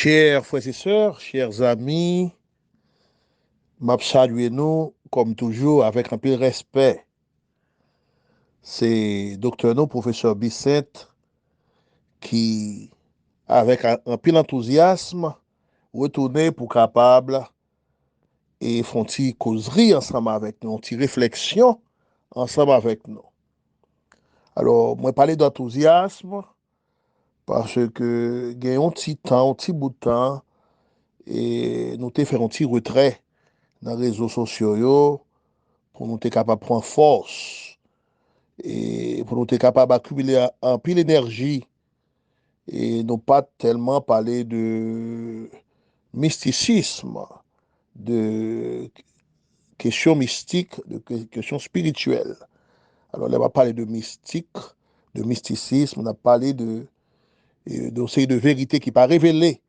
Chers frères et sœurs, chers amis, m'a salué nous, comme toujours, avec un peu de respect. C'est docteur nous, professeur Bissette, qui, avec un peu d'enthousiasme, retourné pour capable et font une causerie ensemble avec nous, une réflexion ensemble avec nous. Alors, moi, parler d'enthousiasme parce que, il y a un petit temps, un petit bout de temps, et nous t'ai fait un petit retrait dans les réseaux sociaux pour nous être capable de prendre force et pour nous être capable d'accumuler un pile d'énergie et non pas tellement parler de mysticisme, de questions mystiques, de questions spirituelles. Alors, là, on va parler de mystique, de mysticisme, on a parlé de vérités qui pas révélées,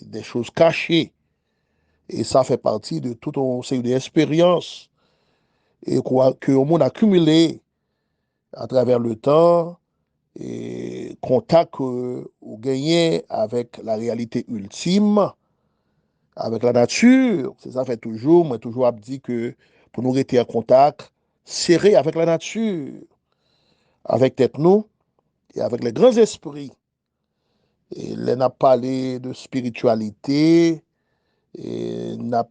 des choses cachées. Et ça fait partie de tout un série d'expériences et que le monde a accumulé à travers le temps et contact ou gagné avec la réalité ultime, avec la nature. C'est ça fait toujours, moi toujours dit que pour nous rester en contact serré avec la nature, avec tête nous et avec les grands esprits. Et là, on a parlé de spiritualité, et on a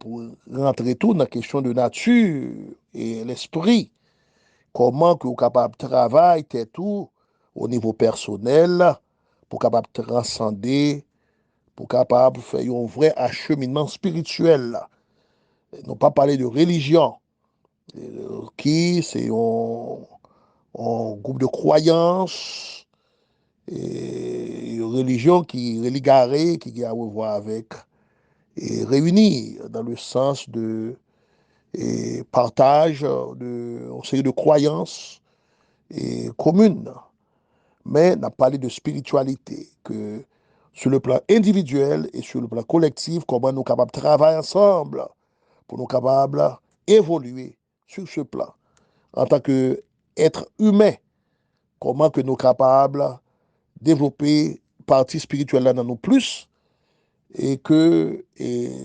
rentré tout dans la question de nature et l'esprit. Comment que vous êtes capable de travailler tout au niveau personnel pour capable de transcender, pour capable de faire un vrai acheminement spirituel. Non pas parler de religion, qui c'est un groupe de croyances, et une religion qui est garée, qui a à voir avec, et réunie dans le sens de et partage de une série de croyances et communes. Mais on a parlé de spiritualité, que sur le plan individuel et sur le plan collectif, comment nous sommes capables de travailler ensemble pour nous capables d'évoluer sur ce plan. En tant qu'être humain, comment que nous sommes capables de développer la partie spirituelle dans nous plus et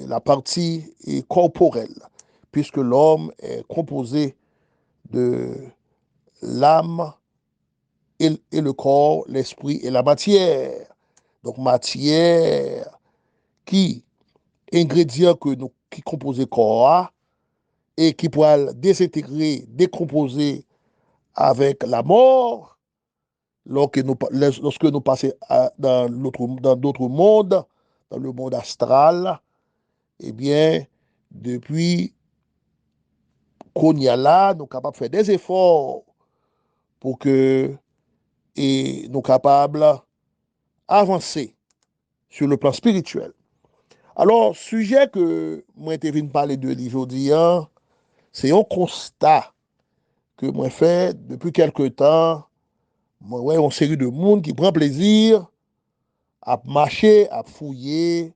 la partie corporelle, puisque l'homme est composé de l'âme et le corps, l'esprit et la matière. Donc, matière qui, ingrédient qui compose le corps et qui pourra désintégrer, décomposer avec la mort lorsque nous passons dans d'autres mondes, dans le monde astral, eh bien, depuis qu'on y a là, nous sommes capables de faire des efforts pour que et nous sommes capables d'avancer sur le plan spirituel. Alors, sujet que moi je venu parler de aujourd'hui, c'est un constat que moi fait depuis quelque temps. Moi, ouais, une série de monde qui prend plaisir à marcher, à fouiller,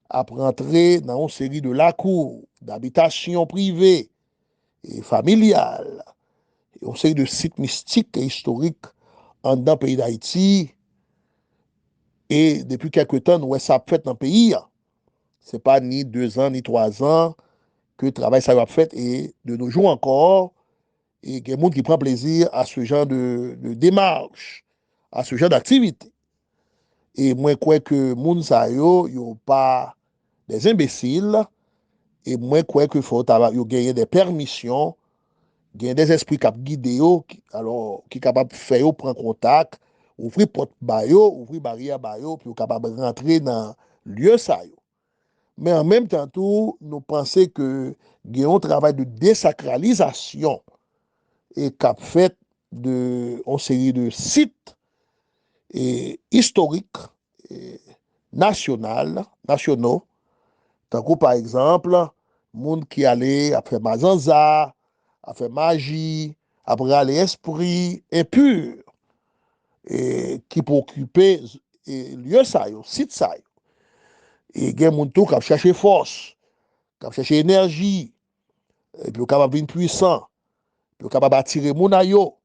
à rentrer dans une série de lacours, d'habitations privées et familiales, et une série de sites mystiques et historiques en dans le pays d'Haïti. Et depuis quelque temps, nous, ça fait dans le pays. Ce n'est pas ni 2 ans, ni 3 ans que le travail ça va fait et de nos jours encore, et il y a des gens qui prennent plaisir à ce genre de démarche, à ce genre d'activité. Et moi, je crois que les gens ne sont pas des imbéciles, et moi, je crois qu'il faut gagner des permissions, gagner des esprits qui guident, alors qui sont capables de faire prendre contact, ouvrir porte ouvrir barrière puis capable de rentrer dans le lieu ça. Mais en même temps, tout, nous pensons que il y a un travail de désacralisation et qu'a fait de une série de sites historiques et nationaux, tant que par exemple, monde qui allait après Mazanza, après magie, après l'esprit impur, et qui pour occuper lieu ça, site ça. Et il y a des gens qui cherché force, qui cherché énergie, et puis capable de puissant, puis capable d'attirer mon ayo.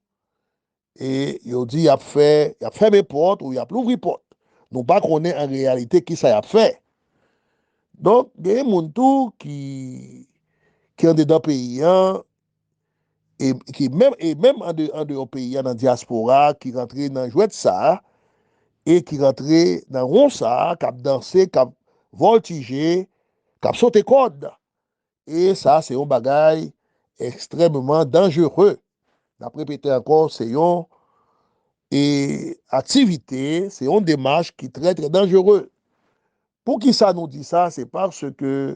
Et il dit, il a fermé porte ou il a ouvert porte. Nous pas connaît en réalité qui ça a fait. Donc, il y a des gens qui ont dedans pays, hein, et même en dehors pays, dans la diaspora, qui rentrent dans jouet ça, et qui rentrent dans rond ça, qui danser, qui voltiger, qui sauter code. Et ça, c'est un bagage extrêmement dangereux. D'après répéter encore, c'est une activité, c'est une démarche qui est très, très dangereuse. Pour qui ça nous dit ça, c'est parce que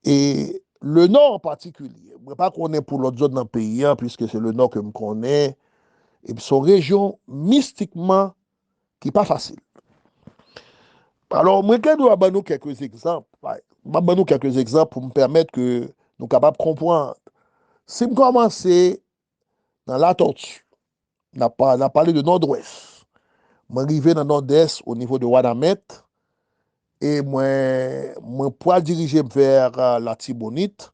et le Nord en particulier, je ne sais pas qu'on est pour l'autre zone dans le pays, hein, puisque c'est le Nord que je connais, et puis son région mystiquement qui n'est pas facile. Alors, moi, je dois donner quelques exemples. Je vais donner quelques exemples pour me permettre que nous soyons capables de comprendre. Si je commence dans la tortue, on a parlé de nord-ouest. Je suis arrivé dans le nord-est au niveau de Wadamet et moi pour diriger vers la Tibonite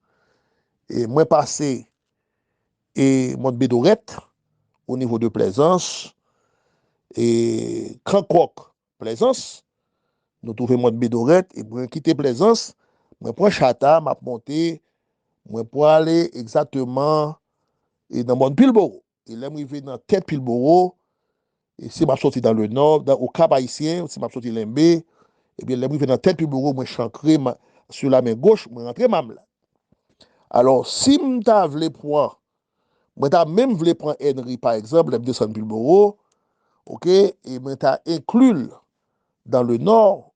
et moi passé et Montbédorette au niveau de Plaisance et Crancoc, Plaisance. Nous trouvons Montbédorette et pour quitter Plaisance, moi prends Chata, m'a monté, moi pour aller exactement et dans Montpilboro. Et là, je suis dans tête Pilboro. Et si je sorti dans le nord, au Cap Haïtien, si je sorti Limbé, et bien, là, je dans tête Pilboro, moi, je suis ancré sur la main gauche, je rentre même là. Alors, si je voulais prendre, moi, je même voulu prendre Henry, par exemple, je descends Pilboro, ok, et je inclus dans le nord,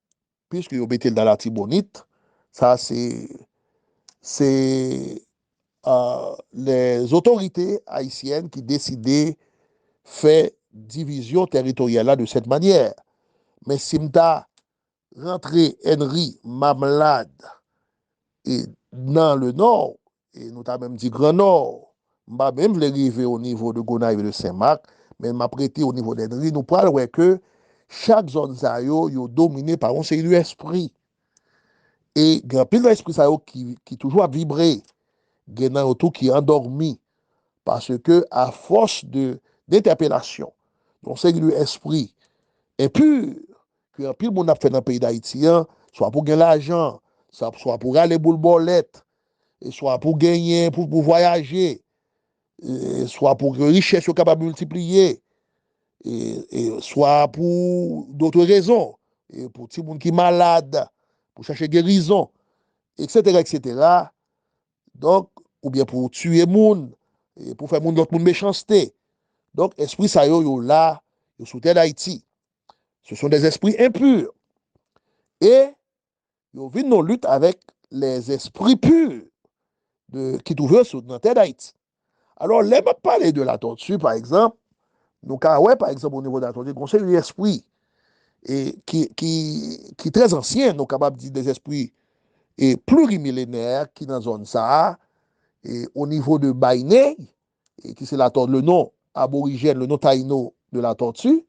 puisque je suis dans la Tibonite, ça, c'est les autorités haïtiennes qui décidaient fait division territoriale là de cette manière. Mais si m'ta rentré Henry Mamlade et dans le nord, et nous avons même dit Grand Nord, m'a même voulu arriver au niveau de Gonaïve et de Saint-Marc, mais m'a prêté au niveau d'Henry, nous parlons que chaque zone ça yo dominé par un seul esprit. Et il y a plein d'esprit ça qui toujours a vibré, il y a autour qui est endormi parce que à force de d'interpellation, donc c'est l'esprit est pur que un pile monde a fait dans le pays d'Haïti, hein, soit pour gagner l'argent, soit pour aller boule bolette, et soit pour gagner, pour voyager, soit pour que richesse soit capable de multiplier, soit pour d'autres raisons, et pour tout le monde qui est malade, pour chercher guérison, etc., etc. Donc, ou bien pour tuer monde, et pour faire monde l'autre monde méchanceté. Donc, esprit ça yo là, yo sous terre d'Haïti. Ce sont des esprits impurs. Et ils viennent en lutte avec les esprits purs qui trouvent sur la terre d'Haïti. Alors, là, je parler de la tortue, par exemple. Nous, ouais, par exemple, au niveau de la tortue, on sait un esprit et qui est très ancien, nous capables de dire des esprits et plurimillénaires qui dans la zone ça, et au niveau de Bainé, et qui c'est le nom aborigène, le nom taïno de la tortue,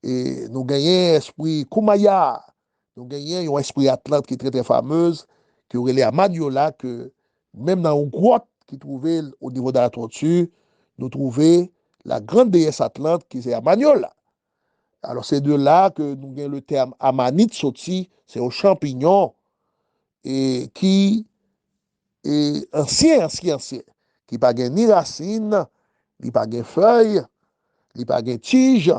et nous gagnons esprit Koumaya, nous gagnons un esprit Atlante qui est très très fameuse, qui aurait les Amadiola, que même dans une grotte qui trouvait au niveau de la tortue, nous trouvons la grande déesse Atlante qui c'est Amaniola. Alors c'est de là que nous gagnons le terme Amanite sorti, c'est un champignon et qui est ancien, qui n'a pas ni racines, ni pas de feuilles, ni pas de tiges,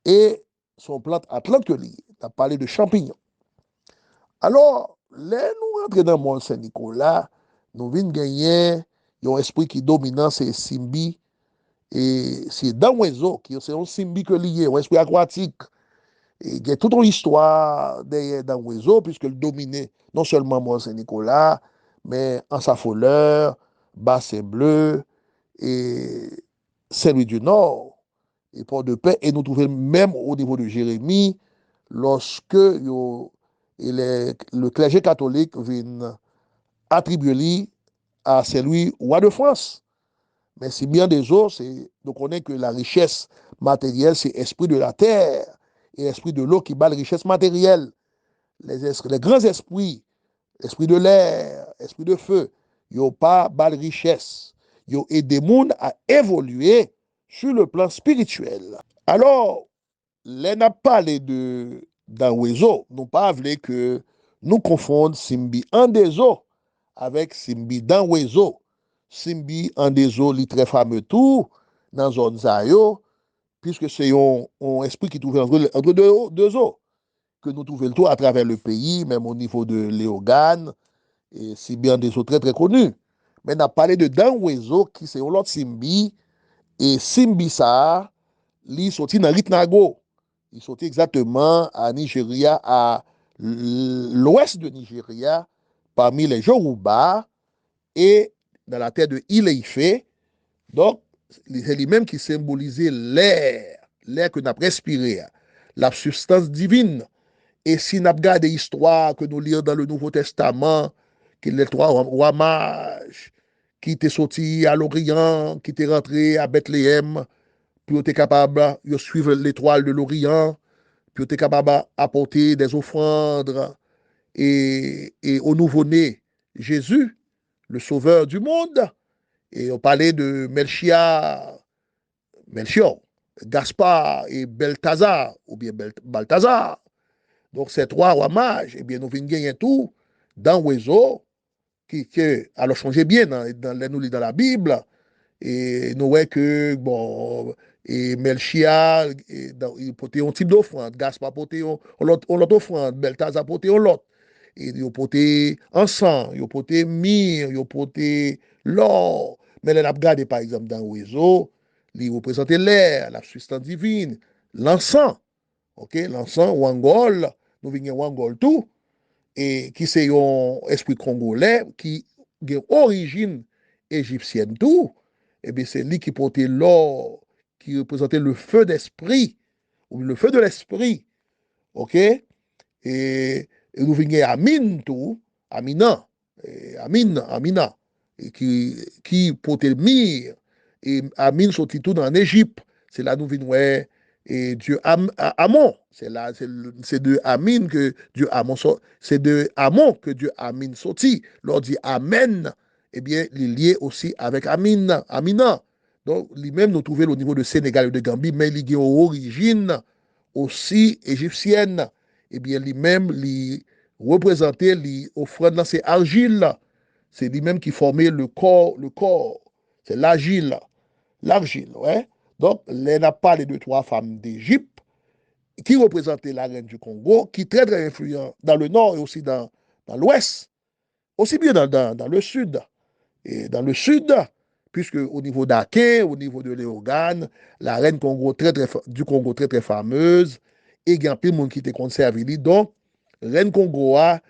et son plante Atlante que lié. Tu as parlé de champignons. Alors, là, nous rentrons dans le monde Saint-Nicolas, nous venons gagner un esprit qui est dominant, c'est Simbi, et c'est dans l'oiseau, c'est un Simbi que lié, un esprit aquatique. Et il y a toute une histoire derrière dans l'oiseau, puisque le dominait non seulement Mont Saint-Nicolas, mais en sa foleur, Bassin Bleu, et Saint-Louis du Nord, et Port-de-Paix, et nous trouvons même au niveau de Jérémie, lorsque le clergé catholique vient attribuer à Saint-Louis roi de France. Mais si bien des autres, nous connaissons que la richesse matérielle, c'est l'esprit de la terre et l'esprit de l'eau qui bat la richesse matérielle. Les grands esprits, esprit de l'air, esprit de feu, ils n'ont pas bal richesse. Ils ont aidé les gens à évoluer sur le plan spirituel. Alors, les n'a parlé d'un oiseau, nous pas voulu que nous confondons Simbi en des eaux avec Simbi dans Wezo. Simbi en des eaux, li très fameux tout, dans zone Zayo, puisque c'est un esprit qui trouve entre deux eaux, que nous trouvons le tout à travers le pays, même au niveau de Léogane, et Simbi en des eaux très très connus. Mais on a parlé de dans Wezo, qui c'est l'autre Simbi, et Simbi ça, li sorti dans Ritnago. Il sorti exactement à Nigeria, à l'ouest de Nigeria, parmi les Yoruba et dans la terre de Ile-Ife. Donc, c'est lui-même qui symbolisait l'air que nous avons respiré, la substance divine. Et si nous regardons l'histoire que nous lisons dans le Nouveau Testament, que les trois rois mages qui étaient sortis à l'Orient, qui étaient rentrés à Bethléem, puis étaient capables de suivre l'étoile de l'Orient, puis étaient capables d'apporter des offrandes et au nouveau-né Jésus, le sauveur du monde. Et on parlait de Melchior, Gaspard et Beltazar, ou bien Balthazar. Donc, ces trois rois mages, eh bien, nous venons gagner tout dans Wezo, qui alors changé bien dans la Bible, et nous voyons que, bon, et Melchia, il portait un type d'offrande, Gaspard portait l'autre offrande, Beltazar portait l'autre. Et il portait encens, il portait myrrhe, il portait l'or. Mais les regardé par exemple dans le réseau, il représentait l'air, la substance divine, l'encens, ok, l'encens, Wangol, nous venons Wangol tout, et qui c'est un esprit congolais qui a origine égyptienne tout, et bien c'est lui qui portait l'or, qui représentait le feu d'esprit, ou le feu de l'esprit, ok? Et nous venons Amin tout, Amina, Amina, qui portait le mire, et Amin sortit tout en Égypte, c'est là nous venons et Dieu Amon, c'est de Amin que Dieu Amon c'est de Amon que Dieu Amin sorti. L'on dit Amen, eh bien, il est lié aussi avec Amina. Donc, lui-même, nous trouvons au niveau de Sénégal et de Gambie, mais il est aux origines aussi égyptienne. Eh bien, lui-même, il représentait l'offrande dans ces argiles. C'est lui-même qui formait le corps. C'est l'argile, ouais. Donc, on a parlé de trois femmes d'Égypte qui représentaient la reine du Congo, qui est très, très influent dans le nord et aussi dans l'ouest, aussi bien dans le sud. Et dans le sud, puisque au niveau d'Aké, au niveau de Léogane, la reine Congo du Congo très, très fameuse, et il y a plein de monde qui était conservé. Donc, reine Congo a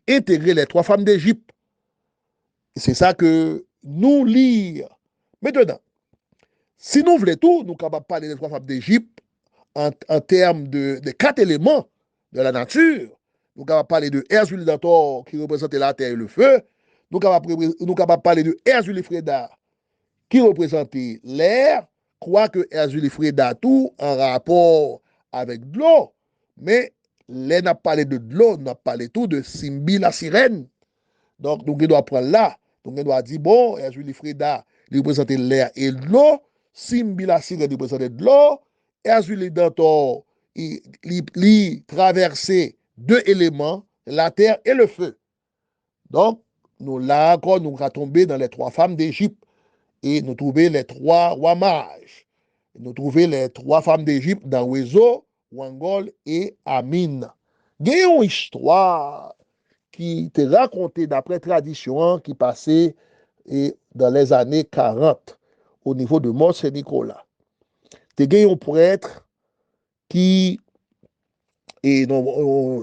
intégré les trois femmes d'Égypte. C'est ça que nous lisons. Maintenant, si nous voulons tout, nous sommes capables de parler des trois femmes d'Égypte en termes de quatre éléments de la nature. Nous sommes capables de parler de Erzulidator qui représentait la terre et le feu. Nous sommes capables de parler de Erzulifreda qui représentait l'air, quoique Erzulifreda tout en rapport avec de l'eau. Mais là, on a parlé de l'eau, on a parlé tout de Simbi la sirène. Donc, nous devons prendre là. Donc, on doit dire, bon, Erzulifreda représentait l'air et l'eau. Simbi la sirène représentait de l'eau. Erzulidor, il traversait deux éléments, la terre et le feu. Donc, nous là encore, nous sommes tombés dans les trois femmes d'Égypte et nous trouvons les trois rois mages. Nous trouvons les trois femmes d'Égypte dans Wezo, Wangol et Amin. Il y a une histoire qui était racontée d'après tradition qui passait dans les années 40 au niveau de Mont-Saint-Nicolas. Il y a un prêtre qui, durant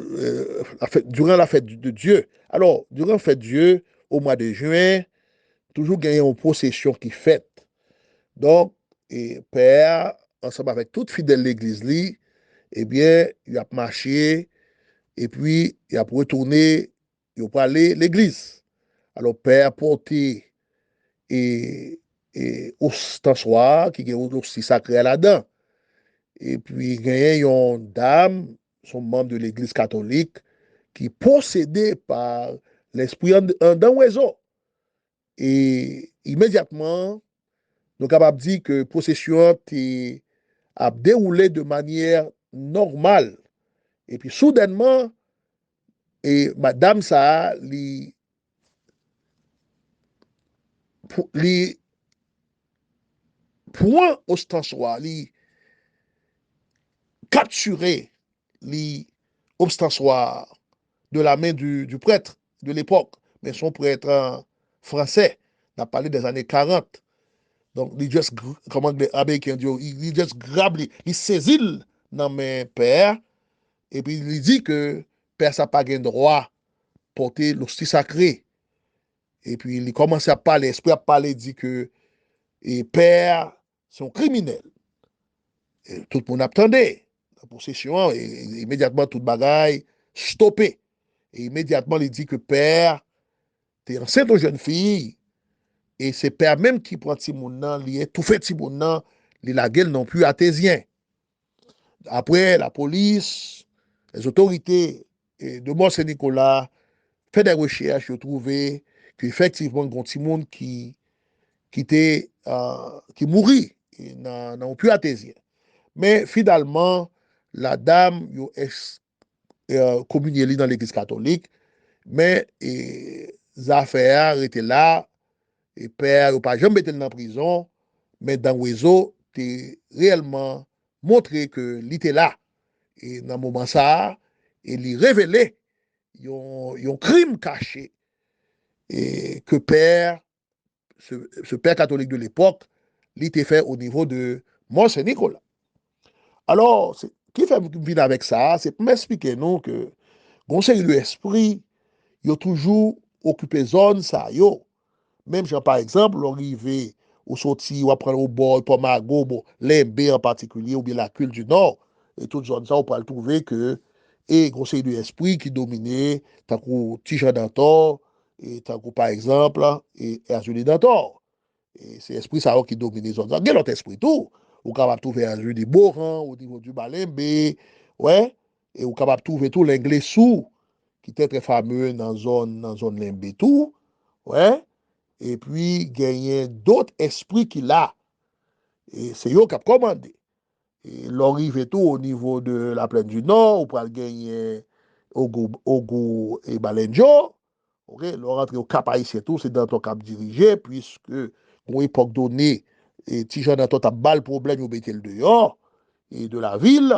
la fête de Dieu, alors, durant la fête de Dieu, au mois de juin, toujours gagner une procession qui fête. Donc, Père, ensemble avec toute fidèle de l'église, eh bien, il a marché et puis il a retourné, il a aller l'église. Alors, Père porté et ostensoir, qui est aussi sacré là-dedans. Et puis, il y a une dame, son membre de l'église catholique, qui est possédée par l'esprit d'un oiseau. Et immédiatement, nous sommes capables de dire que la possession a déroulé de manière normale. Et puis, soudainement, et madame ça, li point ostensoire, li capturé li ostensoire de la main du prêtre de l'époque, mais son prêtre français, on a parlé des années 40. Donc, il just, comment les Américains disent, il just grab, il saisit dans mes pères, et puis il dit que père ça pas de droit porter l'hostie sacrée. Et puis il commence à parler, l'esprit à parler, il dit que et père sont criminels. Et tout le monde attendait la possession, et immédiatement toute bagaille stoppé. Et immédiatement il dit que père, t'es enceinte aux jeunes filles, et c'est père même qui prend Timoun, il est tout fait Timoun, il la gueule non plus artésien. Après, la police, les autorités de Mont-Saint-Nicolas fait des recherches, ils ont trouvé qu'effectivement, il y a un monde qui mourit dans plus artésien. Mais finalement, la dame communiée dans l'église catholique, mais les affaires étaient là, et père, il n'a pas jamais été dans la prison, mais dans le réseau, tu réellement montré que il était là. Et dans le moment ça, il révélait un crime caché et que père, ce père catholique de l'époque, il était fait au niveau de Mont-Saint-Nicolas. Alors, qui fait venir avec ça, c'est pour m'expliquer nous que conseil de l'esprit, il a toujours occupé zone ça, yo. Même genre, par exemple, l'arrivée ou sorti, ou après au bord, pour Mago, bon, l'Embé en particulier, ou bien la Cule du Nord, et toute zone ça, on peut le trouver que, et conseil de l'esprit qui dominait, tant que Tijan d'Antor, et tant que, par exemple, et Azuli d'Antor. Et c'est l'esprit ça qui domine les autres. Il y a l'autre esprit tout. Ou capable de trouver un jeu de Boran au niveau du Balembe, ouais, et ou capable de trouver tout l'anglais sous, qui était très fameux dans zone Lembe tout, ouais, et puis gagner d'autres esprits qu'il a. Et c'est eux qui ont commandé. Et l'arrive et tout au niveau de la plaine du Nord, ou pour gagner Ogo et Balenjo. Ok, le rentrer au Cap Haïtien tout, c'est dans ton cap dirigé, puisque, à une époque donnée, et Tijan dans ton bas le problème, au le dehors, et de la ville,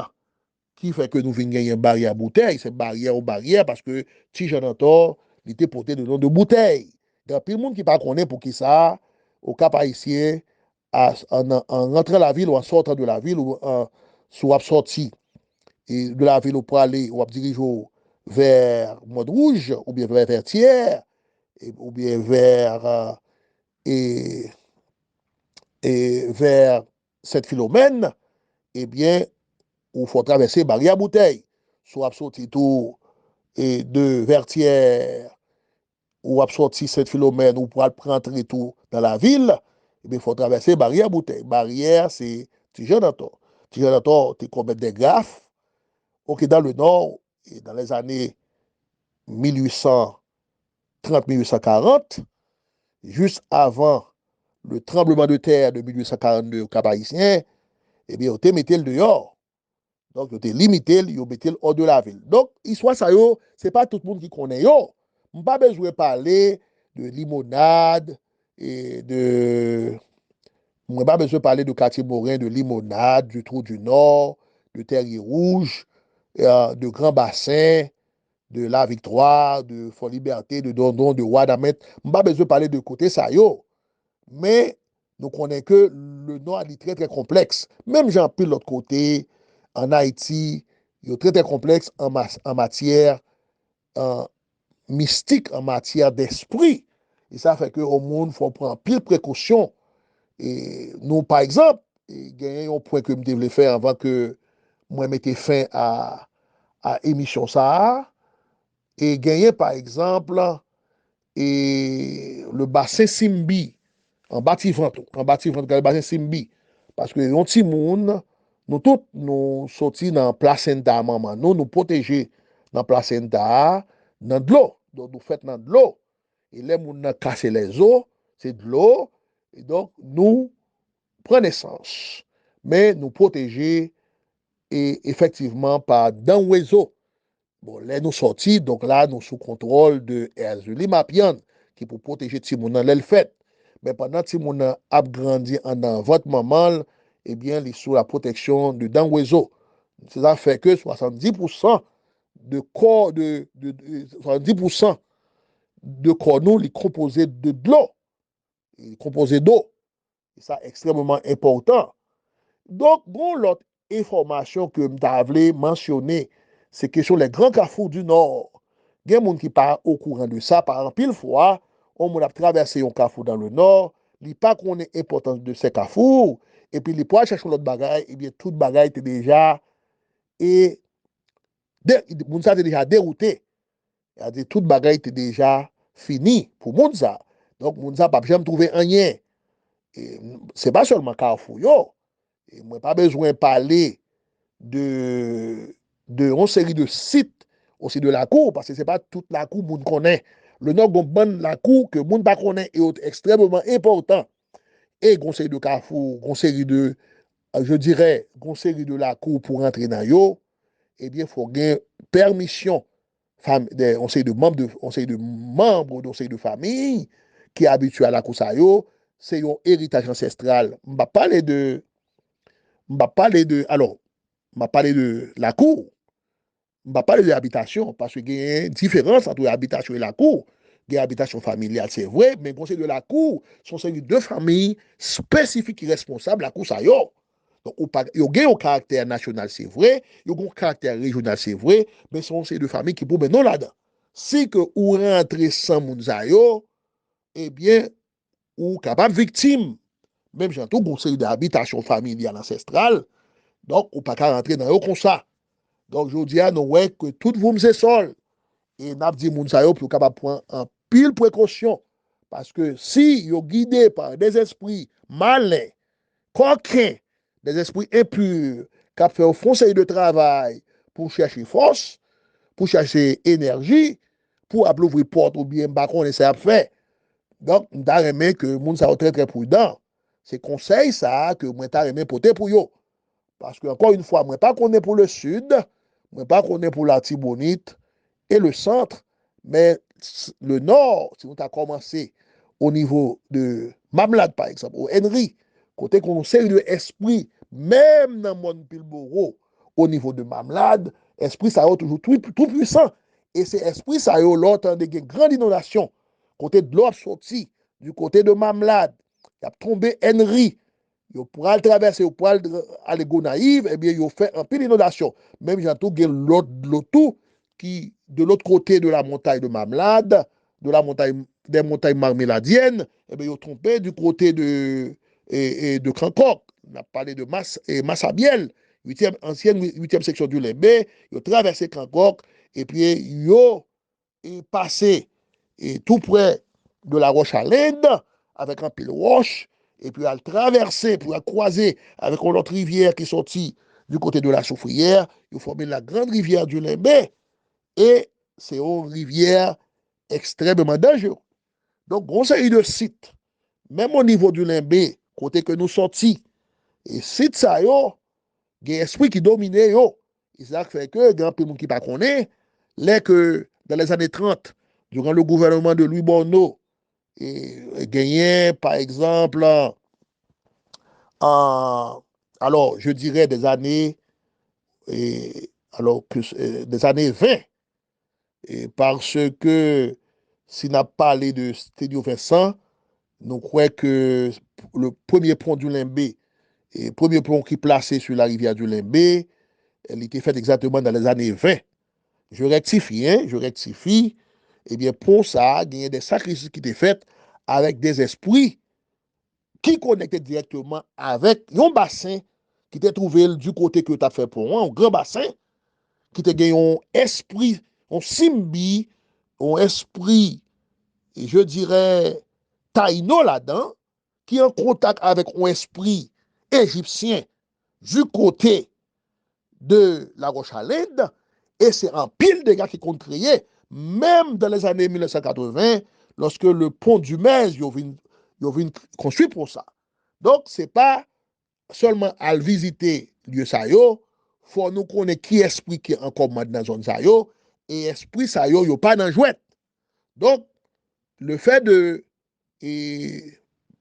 qui fait que nous venons gagner une barrière à bouteille, c'est barrière ou barrière, parce que Tijan dans il était porté de nom de bouteille. Il y a plus de monde qui ne connaît pas pour qui ça, au Cap Haïtien, en rentrant la ville ou en sortant de la ville, ou soit sorti et de la ville pour aller ou diriger vers Montrouge, ou bien vers Vertières, ou bien et, et vers Saint-Philomène, eh bien, il faut traverser Barrière Bouteille, soit sorti tout et de Vertières, ou sorti Saint-Philomène, ou pour rentrer tout dans la ville, eh bien, il faut traverser Barrière Bouteille. Barrière, c'est Tijan-Dantor. Tijan-Dantor, tu combien des graphes, ok, dans le nord, et dans les années 1830-1840, juste avant le tremblement de terre de 1842 au Cap Haïtien, eh bien, on te mettait le dehors. Donc, on te limité, on mettait le hors de la ville. Donc, histoire ça, c'est pas tout le monde qui connaît. Yo, on pas besoin de parler de limonade et de. On n'a pas besoin de parler de quartier Morin, de limonade, du Trou du Nord, de Terrier Rouge, de Grand Bassin, de La Victoire, de Fort Liberté, de Dondon, de Wadamet. On n'a pas besoin de parler de côté ça, yo. Mais nous connaissons que le Nord est très, très complexe. Même j'en pris l'autre côté, en Haïti, il est très, très complexe en matière mystique, en matière d'esprit. Et ça fait qu'au monde, il faut prendre pile précaution. Et nous, par exemple, il y a un point que je devais faire avant que moi mette fin à l'émission ça. Et gagner, par exemple, et le bassin Simbi, en bâtiment, le bassin Simbi. Parce que les petits monde, nous tous, nous sortis dans la placenta, maman, nous protéger dans la placenta, dans de l'eau. Donc, nous faisons dans de l'eau. Et les gens cassent les os, c'est de l'eau. Et donc, nous prenons naissance. Mais nous protéger, et effectivement, par dans l'oiseau. Bon, là, nous sortis, donc là, nous sous contrôle de Erzuli Mapian, qui pour protéger Timon dans le fait. Mais pendant que Timon a grandi en votre maman, eh bien, il est sous la protection de Dangwezo. Ça fait que 70% de corps, 70% de corps nous, il est composé de l'eau, il est composé d'eau. Et ça, extrêmement important. Donc, bon, l'autre information que je mentionner, c'est que sur les grands carrefours du Nord, il y a des gens qui pas au courant de ça. Par exemple, pile fois, on a traversé un carrefour dans le Nord, il n'est pas qu'on ait l'importance de ces carrefours, et puis il peut chercher l'autre bagaille, et bien, toute bagaille était déjà, et, moun était déjà dérouté. C'est-à-dire, toute bagaille était déjà fini pour Mounsa. Donc, Mounsa n'a pas jamais trouvé rien. Ce n'est pas seulement carrefour, yo. Et moi, pas besoin de parler de une série de sites aussi de la cour, parce que ce n'est pas toute la cour que monde connaît. Le Nord Gomban, la cour que monde pas connaît est extrêmement important. Et une série de carrefour, une série de, je dirais, une série de la cour pour entrer dans yo, eh bien, il faut gagner permission. On sait de membres on sait de famille qui est habitué à la cour ça yo, c'est un héritage ancestral. On va parler de alors on va parler de la cour, on va parler de l'habitation parce qu'il y a une différence entre l'habitation et la cour. Il y a l'habitation familiale, c'est vrai, mais conseil de la cour, sont deux familles spécifiques et responsables la cour ça yo. Donc, il y a un caractère national, c'est vrai, il y a un caractère régional, c'est vrai, mais ce sont ces deux familles qui peuvent non là-dedans. Si que ou rentrez sans Mounzayo, eh bien, ou capable victime, même j'ai tout conseil d'habitation familiale ancestrale, donc, ou pas qu'à rentrer dans eux comme ça. Donc, je dis à nous, ouais, que tout vous c'est sol, et n'a dit Mounzayo pour capable prendre un pile précaution, parce que si vous guidé par des esprits malins, coquins, des esprits impurs, qui ont fait un conseil de travail pour chercher force, pour chercher énergie, pour ouvrir porte ou bien bacon et ça fait. Donc, je remet que le monde soit très très prudent. C'est conseil ça que moi t'as remet porter pour yo. Parce que encore une fois, moi pas qu'on est pour le sud, moi pas qu'on est pour la Tibonite et le centre, mais le nord, si on a commencé au niveau de Mamlad par exemple, au Henry, côté qu'on sait de esprit, même dans mon Pilboro, au niveau de Mamlad, esprit ça est toujours tout puissant. Et c'est esprit ça est l'autre de grande inondation, côté de l'autre sorti, du côté de Mamlad, il a tombé Henry, il pourra le traverser, il pourra aller Gonaïve, eh bien, il fait un peu d'inondation. Même j'ai tout l'autre qui, de l'autre côté de la montagne de Mamlade, de la montagne, des montagnes marméladiennes, eh bien, il trompé du côté de Crancoc. On a parlé de Massabielle, ancienne 8e section du Limbé, il a traversé Crancoc, et puis il est passé et tout près de la roche à l'Inde, avec un pile roche, et puis à le traverser, pour la croiser avec une autre rivière qui est sortie du côté de la Soufrière, il formé la grande rivière du Limbé, et c'est une rivière extrêmement dangereuse. Donc, on série de sites, même au niveau du Limbé, côté que nous sortis, et sites ça yo, il y a un esprit qui domine yo. Et ça fait que, il y a un peu de monde qui ne connaît, là que dans les années 30, durant le gouvernement de Louis Bonneau, et gagné, par exemple, en, alors, je dirais des années, alors que, des années 20, et parce que si n'a pas parlé de Stédio Vincent, nous croyons que le premier pont du Limbé, et le premier pont qui est placé sur la rivière du Limbé, elle était faite exactement dans les années 20. Je rectifie, hein, je rectifie. Eh bien, pour ça, il y a des sacrifices qui étaient faits avec des esprits qui connectaient directement avec un bassin qui était trouvé du côté que tu as fait pour moi, un grand bassin, qui te gagné un esprit, un simbi, un esprit, je dirais, taïno là-dedans, qui est en contact avec un esprit égyptien du côté de la roche à l'Inde, et c'est un pile de gars qui comptent créer, même dans les années 1980, lorsque le pont du Metz, il y a construit pour ça. Donc, ce n'est pas seulement à visiter lieu ça yo, faut nous connaître qui esprit qui est encore dans la zone ça yo, et esprit ça yo pas dans jouet. Donc le fait de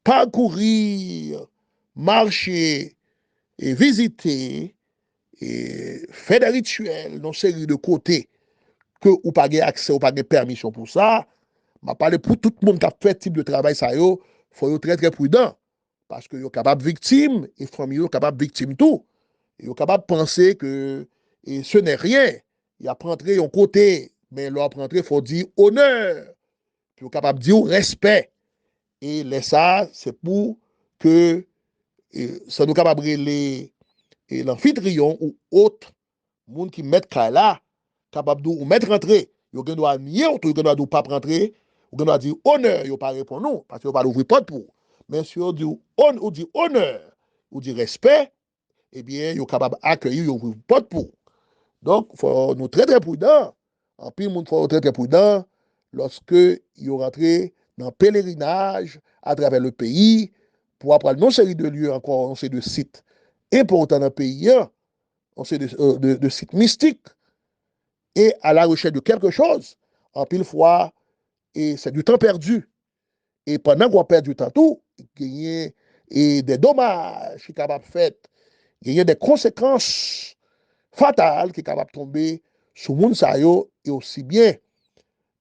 parcourir, marcher et visiter et faire des rituels dans une série de côtés que ou pas accès ou pas permission pour ça, m'a parlé pour tout le monde qui a fait type de travail ça yo, faut être très très prudent parce que yo capable victime et famille yo capable victime tout. Yo capable penser que et ce n'est rien. Il a rentré un côté, mais leur rentrer faut dire honneur. Puis yo capable dire respect. Et ça c'est pour que ça nous capable les l'amphitryon ou autre monde qui met là capable de ou mettre rentrer. Yo gen doit nier ou yo gen doit pas rentrer, ou gen doit dire honneur, yo pas répondre non parce que yo pas ouvrir porte pour. Mais si on dit honneur ou dit respect, eh bien, yo capable accueillir, yo ouvrir porte pour. Donc, faut nous très très prudents. En pile monde faut très très prudent lorsque yo rentré dans pèlerinage à travers le pays pour apprendre non série de lieux encore, on sait de sites importants dans le pays, on sait de sites mystiques et à la recherche de quelque chose. En pile fois, et c'est du temps perdu. Et pendant qu'on perd du temps tout, il y a des dommages qui sont capables de faire, il y a des conséquences fatales qui sont capables de tomber sur le monde et aussi bien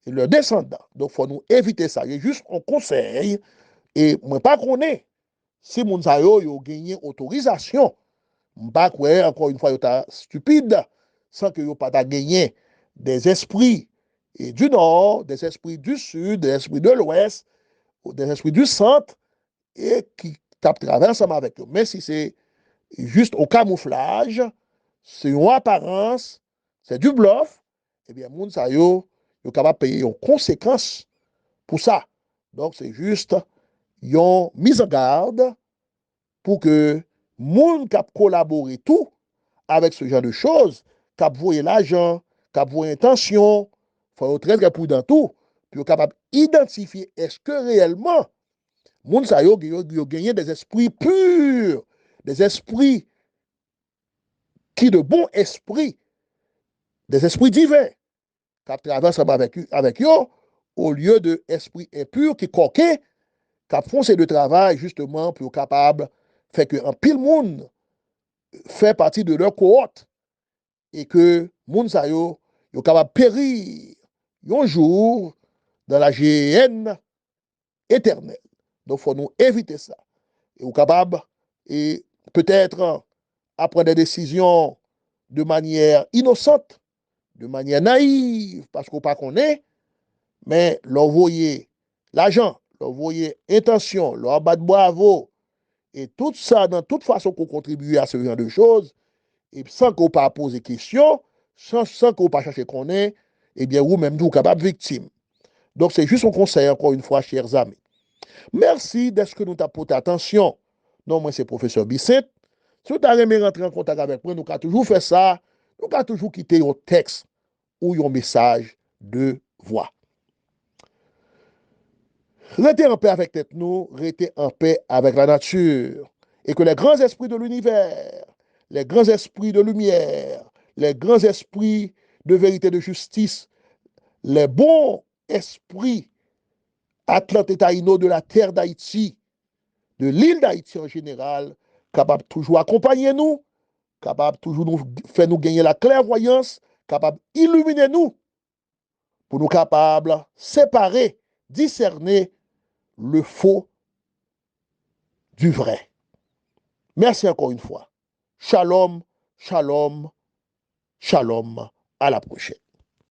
leurs descendants. Donc, il faut nous éviter ça. Il y a juste un conseil, et moi, pas qu'on est, si le monde a gagné autorisation, je ne pas encore une fois, il est stupide, sans que vous pas gagné des esprits du nord, des esprits du sud, des esprits de l'ouest, des esprits du centre, et qui tapent travailler ensemble avec eux. Mais si c'est juste au camouflage, c'est une apparence, c'est du bluff, eh bien, moun sa yo, yo capable de payer une conséquence pour ça. Donc, c'est juste une mise en garde pour que moun qui collaborer tout avec ce genre de choses, qui voyer l'argent, qui voyer intention, il faut être très très prudent tout, puis capable d'identifier est-ce que réellement moun sa yo gagné des esprits purs, des esprits qui de bons esprits, des esprits divins, qui traversent avec eux, au lieu de esprits impurs qui coquent, qui font ces deux travail justement pour être capable de faire que un pile monde fait partie de leur cohorte et que moun sa yo capable de périr un jour dans la géhenne éternelle. Donc, il faut nous éviter ça. Et vous capable, et peut-être, à prendre des décisions de manière innocente, de manière naïve, parce qu'on pas connaît, mais leur voyer l'argent, leur voyer intention, leur battre bravo, et tout ça, dans toute façon qu'on contribue à ce genre de choses, et sans qu'on pas poser question, sans qu'on pas chercher qu'on est, eh bien, vous-même, vous capable victime. Donc, c'est juste un conseil, encore une fois, chers amis. Merci d'être que nous t'avons porté attention. Non, moi, c'est professeur Bisset. Si vous avez rentrer en contact avec moi, nous avons toujours fait ça. Nous avons toujours quitté un texte ou un message de voix. Restez en paix avec tête nous, restez en paix avec la nature. Et que les grands esprits de l'univers, les grands esprits de lumière, les grands esprits de vérité, de justice, les bons esprits Atlantes et Taïno de la terre d'Haïti, de l'île d'Haïti en général, capable toujours accompagner nous, capable toujours nous faire nous gagner la clairvoyance, capable illuminer nous, pour nous capables séparer, discerner le faux du vrai. Merci encore une fois. Shalom, shalom, shalom. À la prochaine.